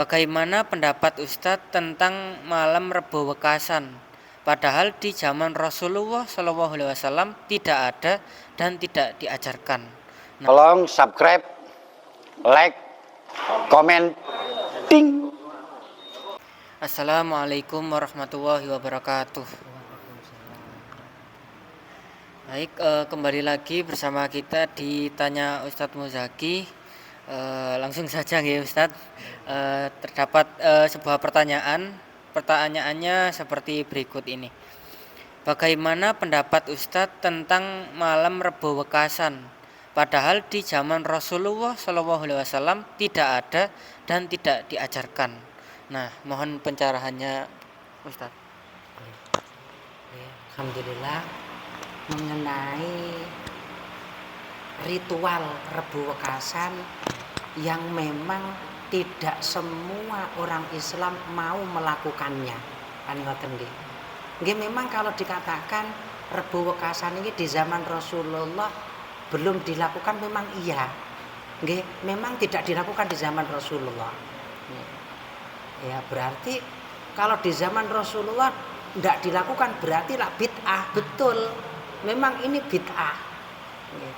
Bagaimana pendapat Ustadz tentang malam Rebo Wekasan? Padahal di zaman Rasulullah SAW tidak ada dan tidak diajarkan. Tolong subscribe, like, komen, ting. Assalamualaikum warahmatullahi wabarakatuh. Baik, kembali lagi bersama kita di Tanya Ustadz Muzaki. Langsung saja ya Ustadz. Terdapat sebuah pertanyaan. Pertanyaannya seperti berikut ini. Bagaimana pendapat Ustadz tentang malam Rebo Wekasan? Padahal di zaman Rasulullah SAW tidak ada dan tidak diajarkan. Nah, mohon pencerahannya Ustadz. Alhamdulillah, mengenai ritual Rebo Wekasan yang memang tidak semua orang Islam mau melakukannya. Kan ngoten nggih. Nggih, memang kalau dikatakan Rebo Wekasan ini di zaman Rasulullah belum dilakukan, memang iya. Nggih, memang tidak dilakukan di zaman Rasulullah. Ya, berarti kalau di zaman Rasulullah tidak dilakukan berarti lah bid'ah. Betul, memang ini bid'ah.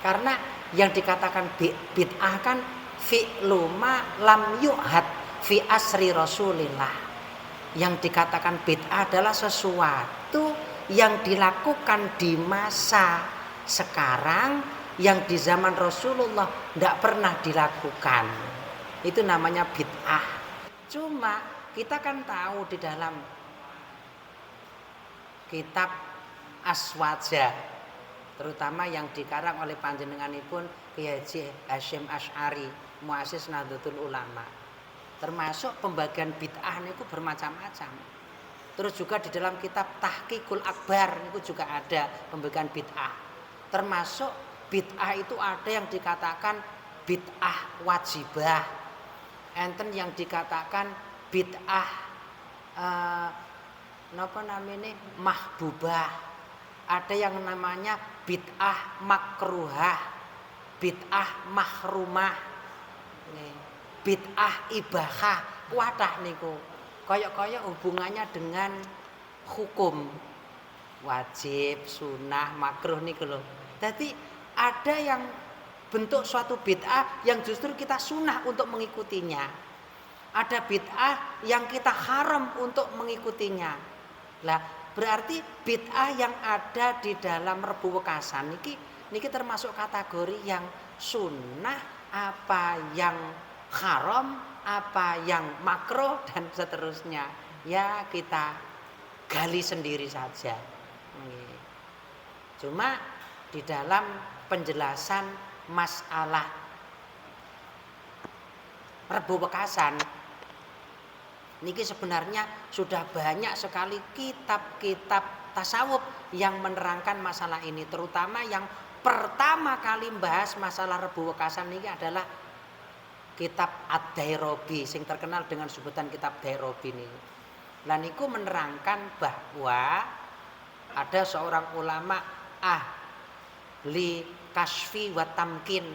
Karena yang dikatakan bid'ah kan fi'lu ma lam yu'had fi asri Rasulillah. Yang dikatakan bid'ah adalah sesuatu yang dilakukan di masa sekarang yang di zaman Rasulullah tidak pernah dilakukan. Itu namanya bid'ah. Cuma kita kan tahu di dalam kitab Aswaja, terutama yang dikarang oleh panjenenganipun Kiai Haji Hasyim Asy'ari, muassis Nahdlatul Ulama. Termasuk pembagian bid'ah niku bermacam-macam. Terus juga di dalam kitab Tahqiqul Akbar niku juga ada pembagian bid'ah. Termasuk bid'ah itu ada yang dikatakan bid'ah wajibah. Enten yang dikatakan bid'ah napa namanya mahbubah, ada yang namanya bid'ah makruhah, bid'ah mahrumah, bid'ah ibahah. Wadah niku kaya hubungannya dengan hukum wajib, sunnah, makruh niku lho. Jadi ada yang bentuk suatu bid'ah yang justru kita sunnah untuk mengikutinya. Ada bid'ah yang kita haram untuk mengikutinya. Lah, berarti bid'ah yang ada di dalam Rebo Wekasan niki termasuk kategori yang sunnah, apa yang haram, apa yang makruh dan seterusnya. Ya kita gali sendiri saja. Cuma di dalam penjelasan masalah Rebo Wekasan niki sebenarnya sudah banyak sekali kitab-kitab tasawuf yang menerangkan masalah ini. Terutama yang pertama kali membahas masalah Rebo Wekasan ini adalah kitab Ad-Dairabi, sing terkenal dengan sebutan kitab Dairabi ini. Lah niku menerangkan bahwa ada seorang ulama ahli kasfi wa tamkin.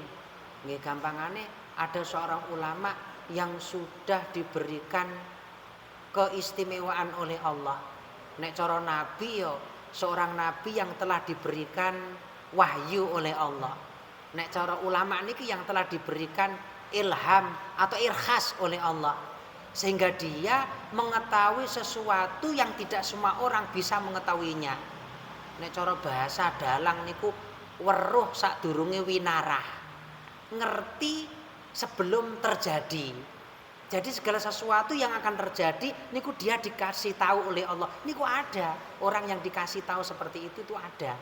Nggih, gampangane ada seorang ulama yang sudah diberikan keistimewaan oleh Allah. Nek cara nabi yo seorang nabi yang telah diberikan wahyu oleh Allah. Nek cara ulama niki yang telah diberikan ilham atau irkhas oleh Allah, sehingga dia mengetahui sesuatu yang tidak semua orang bisa mengetahuinya. Nek cara bahasa dalang niku weruh sadurunge winarah, ngerti sebelum terjadi. Jadi segala sesuatu yang akan terjadi niku dia dikasih tahu oleh Allah. Niku ada orang yang dikasih tahu seperti itu tuh ada.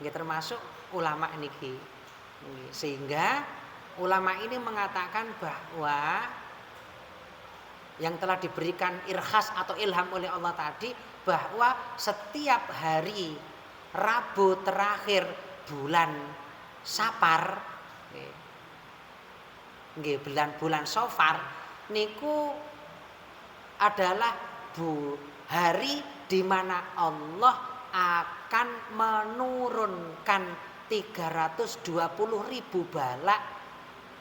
Nggih, termasuk ulama niki. Sehingga ulama ini mengatakan bahwa yang telah diberikan irkhas atau ilham oleh Allah tadi, bahwa setiap hari Rabu terakhir bulan Safar, nggih, bulan Safar niku adalah hari di mana Allah akan menurunkan 320.000 balak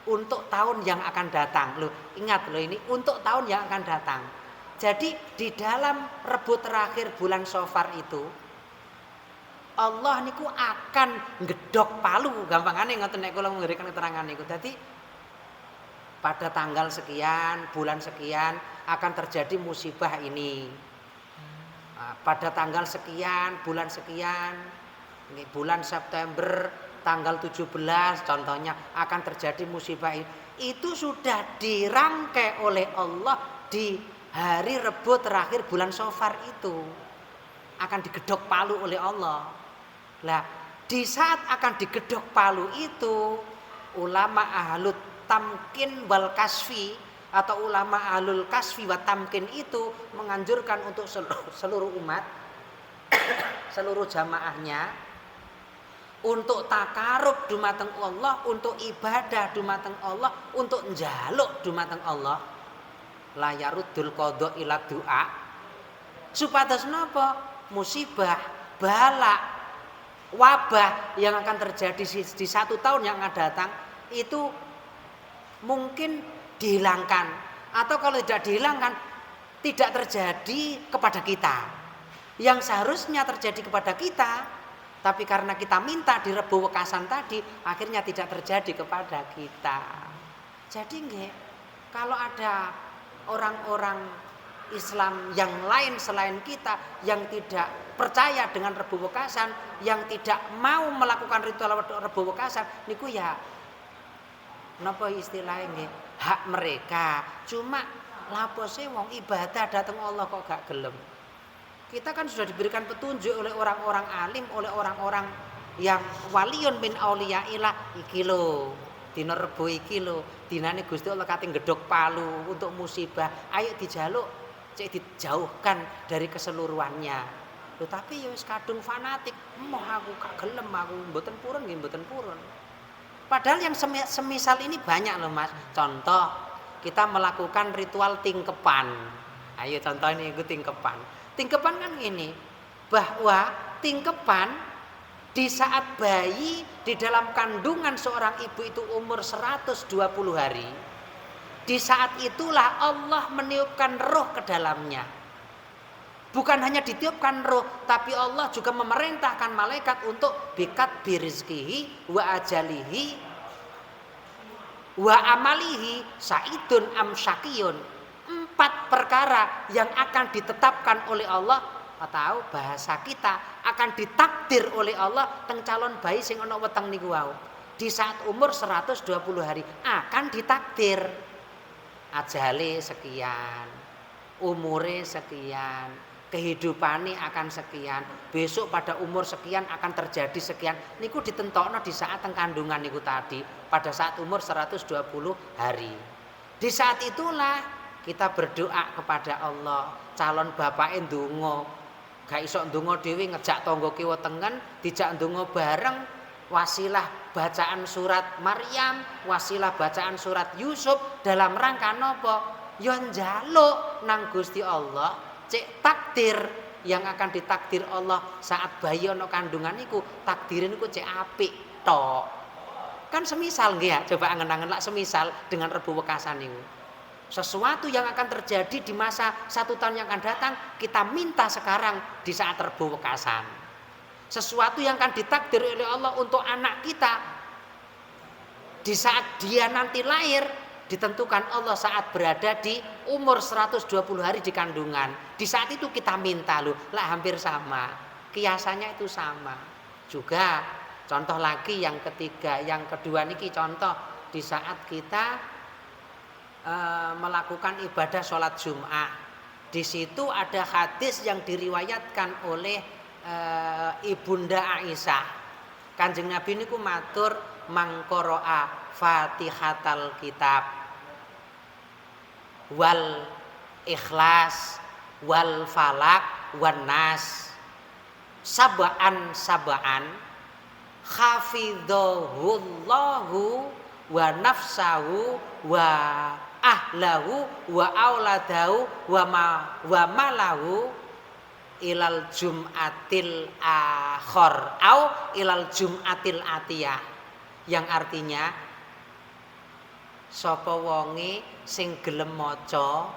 untuk tahun yang akan datang. Loh, ingat loh ini untuk tahun yang akan datang. Jadi di dalam Rebo terakhir bulan Safar itu Allah niku akan ngedok palu, gampangane ngoten nek kula memberikan keterangan niku. Dadi pada tanggal sekian, bulan sekian akan terjadi musibah ini. Nah, pada tanggal sekian, bulan sekian, bulan September tanggal 17 contohnya akan terjadi musibah ini. Itu sudah dirangkai oleh Allah di hari Rebo terakhir bulan Safar itu. Akan digedok palu oleh Allah. Lah, di saat akan digedok palu itu, ulama ahlut tamkin wal kasfi atau ulama ahlul kasfi wa tamkin itu menganjurkan untuk seluruh umat, seluruh jamaahnya untuk takarub dumateng Allah, untuk ibadah dumateng Allah, untuk njaluk dumateng Allah. La yaruddul qadha ila du'a. Supados napa? Musibah, bala, wabah yang akan terjadi di 1 tahun yang akan datang itu mungkin dihilangkan, atau kalau tidak dihilangkan tidak terjadi kepada kita yang seharusnya terjadi kepada kita, tapi karena kita minta di Rebo Wekasan tadi akhirnya tidak terjadi kepada kita. Jadi nggih, kalau ada orang-orang Islam yang lain selain kita yang tidak percaya dengan Rebo Wekasan, yang tidak mau melakukan ritual Rebo Wekasan niku ya napa istilahnya nggih, hak mereka. Cuma lapose wong ibadah dateng Allah kok gak gelem. Kita kan sudah diberikan petunjuk oleh orang-orang alim, oleh orang-orang yang waliyun min auliyaillah iki lho. Dina Rebo iki lho, dinane Gusti Allah kate gedhok palu untuk musibah. Ayo dijaluk cek dijauhkan dari keseluruhannya. Loh, tapi ya wis kadung fanatik. Emoh aku gak gelem, aku mboten purun nggih mboten purun. Padahal yang semisal ini banyak loh Mas. Contoh, kita melakukan ritual tingkepan. Ayo contoh ini ikut tingkepan. Tingkepan kan ini, bahwa tingkepan di saat bayi di dalam kandungan seorang ibu itu umur 120 hari. Di saat itulah Allah meniupkan roh ke dalamnya. Bukan hanya ditiupkan roh, tapi Allah juga memerintahkan malaikat untuk bikat birizkihi wa ajalihi wa amalihi saidun am syakiyun. 4 perkara yang akan ditetapkan oleh Allah, atau bahasa kita akan ditakdir oleh Allah teng calon bayi sing ana weteng niku wau. Di saat umur 120 hari akan ditakdir. Ajale sekian, umure sekian, kehidupannya akan sekian, besok pada umur sekian akan terjadi sekian. Niku ditentokno di saat teng kandungan niku tadi, pada saat umur 120 hari. Di saat itulah kita berdoa kepada Allah. Calon bapake ndonga, gak iso ndonga dhewe ngejak tangga kiwa tengen, dijak ndonga bareng. Wasilah bacaan surat Maryam, wasilah bacaan surat Yusuf dalam rangka napa? Ya njaluk nang Gusti Allah, cek takdir yang akan ditakdir Allah saat bayi ana kandungan niku, takdir niku cek apik tok. Kan semisal nggih ya, coba angen-angen lak semisal dengan Rebo Wekasan niku. Sesuatu yang akan terjadi di masa 1 tahun yang akan datang, kita minta sekarang di saat Rebo Wekasan. Sesuatu yang akan ditakdir oleh Allah untuk anak kita di saat dia nanti lahir, ditentukan Allah saat berada di umur 120 hari di kandungan. Di saat itu kita minta loh, lah hampir sama. Kiasannya itu sama. Juga contoh lagi yang ketiga, yang kedua niki contoh di saat kita melakukan ibadah sholat Jum'ah. Di situ ada hadis yang diriwayatkan oleh Ibunda Aisyah. Kanjeng Nabi niku matur mangqara'a Fatihatal Kitab wal Ikhlas wal Falak wan Nas sab'an hafidhahullahu wa nafsahu wa ahlahu wa auladahu wa malahu ilal jum'atil akhir au ilal jum'atil atiyah, yang artinya sapa wonge sing gelem maca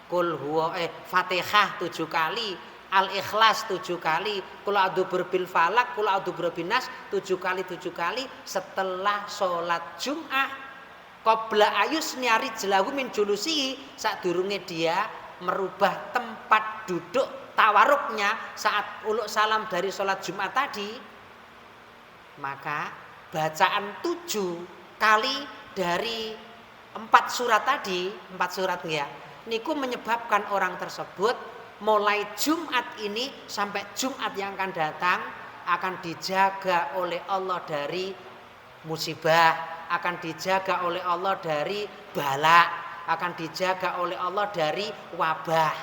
kul huwa Fatihah 7 kali, Al-Ikhlas 7 kali, Qul a'udzu birabbil falaq, Qul a'udzu birabbin nas 7 kali setelah sholat Jumat. Qabla ayusni rijlahu min julusihi, sadurunge dia merubah tempat duduk tawaruknya saat uluk salam dari sholat Jumat tadi, maka bacaan 7 kali dari 4 surat tadi, 4 surat ya, niku menyebabkan orang tersebut mulai Jumat ini sampai Jumat yang akan datang akan dijaga oleh Allah dari musibah, akan dijaga oleh Allah dari bala, akan dijaga oleh Allah dari wabah.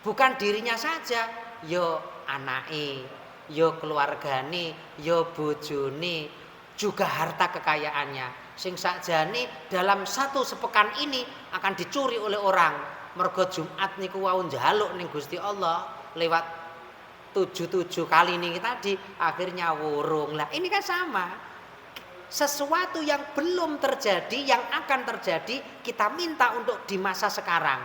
Bukan dirinya saja, yo anake, yo keluargane, yo bojone, juga harta kekayaannya. Sing sakjane dalam 1 sepekan ini akan dicuri oleh orang. Mergo Jumat niku wau njaluk ning Gusti Allah lewat 7 kali niki tadi akhirnya wurung. Lah ini kan sama. Sesuatu yang belum terjadi, yang akan terjadi, kita minta untuk di masa sekarang.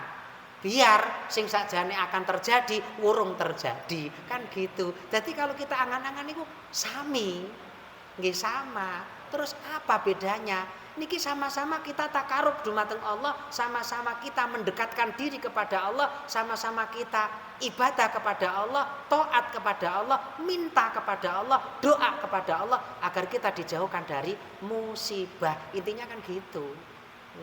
Biar sing sakjane akan terjadi, wurung terjadi. Kan gitu. Jadi kalau kita angan-angan niku sami. Nggih sama. Terus apa bedanya? Niki sama-sama kita takarub dumateng Allah, sama-sama kita mendekatkan diri kepada Allah, sama-sama kita ibadah kepada Allah, taat kepada Allah, minta kepada Allah, doa kepada Allah agar kita dijauhkan dari musibah. Intinya kan gitu.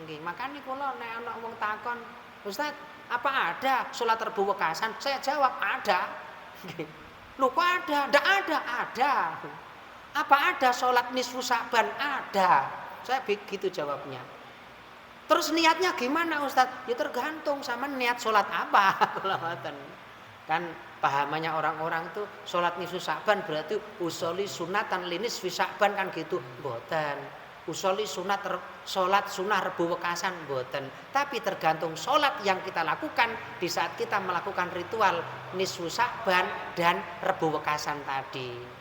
Nggih, makanya kula nek ana wong takon, "Ustaz, apa ada sholat Rebu Wekasan?" Saya jawab, "Ada." Nggih. Loh, kok ada? Ndak ada, ada. Apa ada sholat nisfu Sa'ban? Ada. Saya begitu jawabnya. Terus niatnya gimana Ustadz? Ya tergantung sama niat sholat apa. Kan pahamannya orang-orang tuh sholat nisfu Sa'ban berarti usoli sunatan linis fi Sa'ban kan gitu. Mboten. Usoli sholat sunnah Rebu Wekasan mboten. Tapi tergantung sholat yang kita lakukan di saat kita melakukan ritual nisfu Sa'ban dan Rebu Wekasan tadi.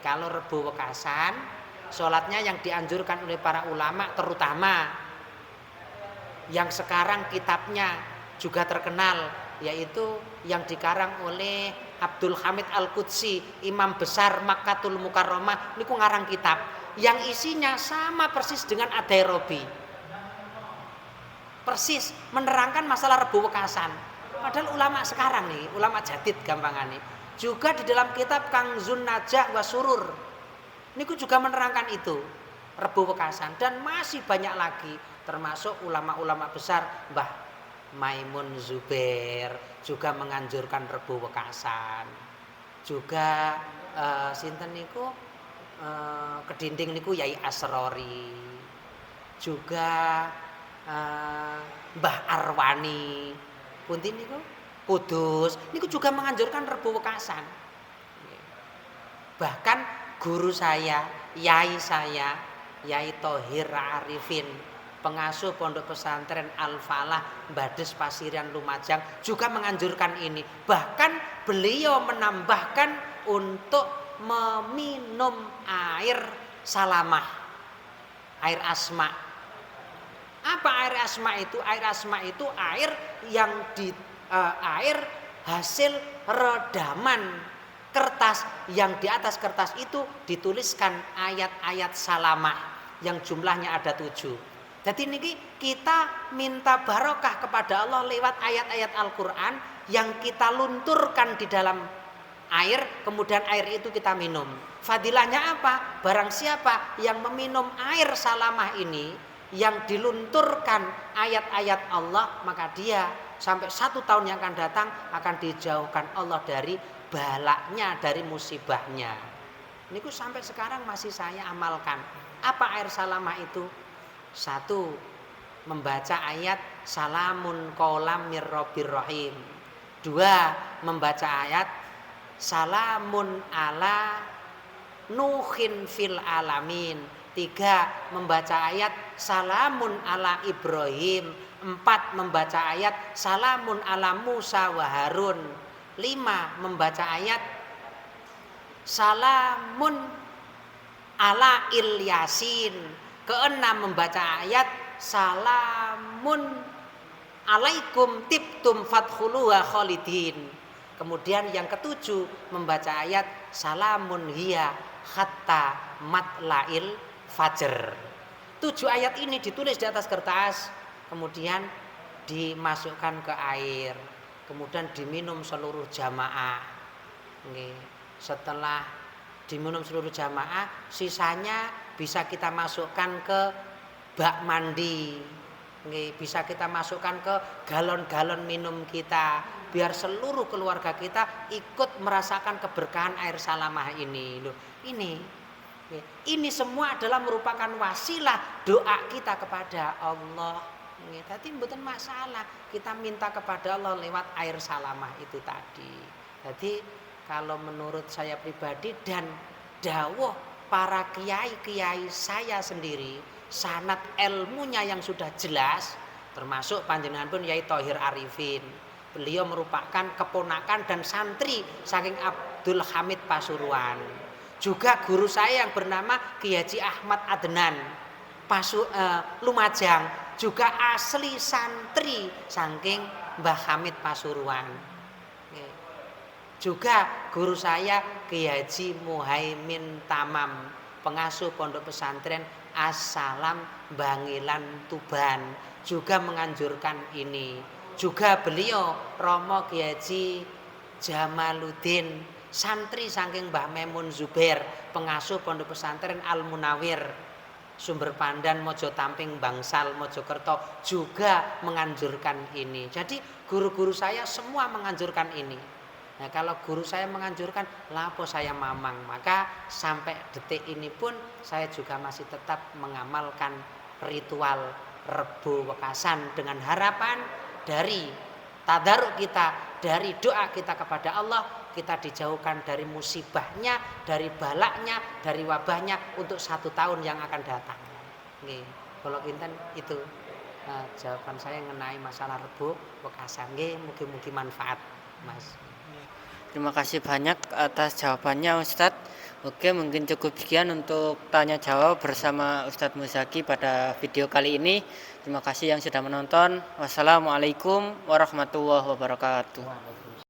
Kalau Rebu Wekasan, sholatnya yang dianjurkan oleh para ulama, terutama yang sekarang kitabnya juga terkenal, yaitu yang dikarang oleh Abdul Hamid Al-Qudsi, imam besar Makkatul Mukarramah. Niku ngarang kitab yang isinya sama persis dengan Ad-Dairabi, persis menerangkan masalah Rebu Wekasan. Padahal ulama sekarang nih, ulama jadid gampangannya, juga di dalam kitab Kanzun Najah wa Surur niku juga menerangkan itu Rebu Wekasan, dan masih banyak lagi termasuk ulama-ulama besar Mbah Maimun Zubair juga menganjurkan Rebu Wekasan. Juga sinten niku kedinding niku Yai Asrori, juga Mbah Arwani punten niku Kudus niku juga menganjurkan Rebu Wekasan. Bahkan guru saya, Yai Thohir Arifin, pengasuh pondok pesantren Al-Falah Bades Pasirian Lumajang juga menganjurkan ini. Bahkan beliau menambahkan untuk meminum air salamah, air asma. Apa air asma itu? Air asma itu air yang air hasil redaman kertas yang di atas kertas itu dituliskan ayat-ayat salamah yang jumlahnya ada 7. Jadi niki kita minta barokah kepada Allah lewat ayat-ayat Al-Quran yang kita lunturkan di dalam air, kemudian air itu kita minum. Fadilahnya apa? Barang siapa yang meminum air salamah ini yang dilunturkan ayat-ayat Allah, maka dia sampai 1 tahun yang akan datang akan dijauhkan Allah dari balaknya, dari musibahnya. Niku sampai sekarang masih saya amalkan. Apa air salamah itu? 1, membaca ayat salamun qaulam mir rabbir rahim. 2, membaca ayat salamun ala nuhin fil alamin. 3, membaca ayat salamun ala Ibrahim. 4, membaca ayat salamun ala Musa wa Harun. 5, membaca ayat salamun ala Ilyasin. keenam membaca ayat salamun alaikum tibtum fadkhuluha khalidin. Kemudian yang ketujuh membaca ayat salamun hiya hatta matlail fajr. 7 ayat ini ditulis di atas kertas, kemudian dimasukkan ke air, kemudian diminum seluruh jamaah. Setelah diminum seluruh jamaah, sisanya bisa kita masukkan ke bak mandi, bisa kita masukkan ke galon-galon minum kita, biar seluruh keluarga kita ikut merasakan keberkahan air salamah ini. Loh, ini semua adalah merupakan wasilah doa kita kepada Allah. Jadi mboten masalah kita minta kepada Allah lewat air salamah itu tadi. Jadi kalau menurut saya pribadi dan dawuh para kiai-kiai saya sendiri, sanad ilmunya yang sudah jelas, termasuk panjenengan pun Yai Thohir Arifin. Beliau merupakan keponakan dan santri saking Abdul Hamid Pasuruan. Juga guru saya yang bernama Kiai Haji Ahmad Adnan Lumajang, juga asli santri saking Mbah Hamid Pasuruan. Juga guru saya Kiai Haji Muhaimin Tamam, pengasuh pondok pesantren As-Salam Bangilan Tuban, juga menganjurkan ini. Juga beliau Romo Kiai Haji Jamaluddin, santri saking Mbah Memun Zubair, pengasuh pondok pesantren Al Munawir Sumber Pandan Mojo Tamping Bangsal Mojokerto, juga menganjurkan ini. Jadi guru-guru saya semua menganjurkan ini. Nah, kalau guru saya menganjurkan, lapo saya mamang. Maka sampai detik ini pun saya juga masih tetap mengamalkan ritual Rebo Wekasan dengan harapan dari tadaruk kita, dari doa kita kepada Allah, kita dijauhkan dari musibahnya, dari balaknya, dari wabahnya untuk 1 tahun yang akan datang. Nggih, kalau kinten itu jawaban saya mengenai masalah Rebo Wekasan. Nggih, mugi-mugi manfaat, Mas. Terima kasih banyak atas jawabannya Ustadz. Oke, mungkin cukup sekian untuk tanya jawab bersama Ustadz Muzaki pada video kali ini. Terima kasih yang sudah menonton. Wassalamualaikum warahmatullahi wabarakatuh.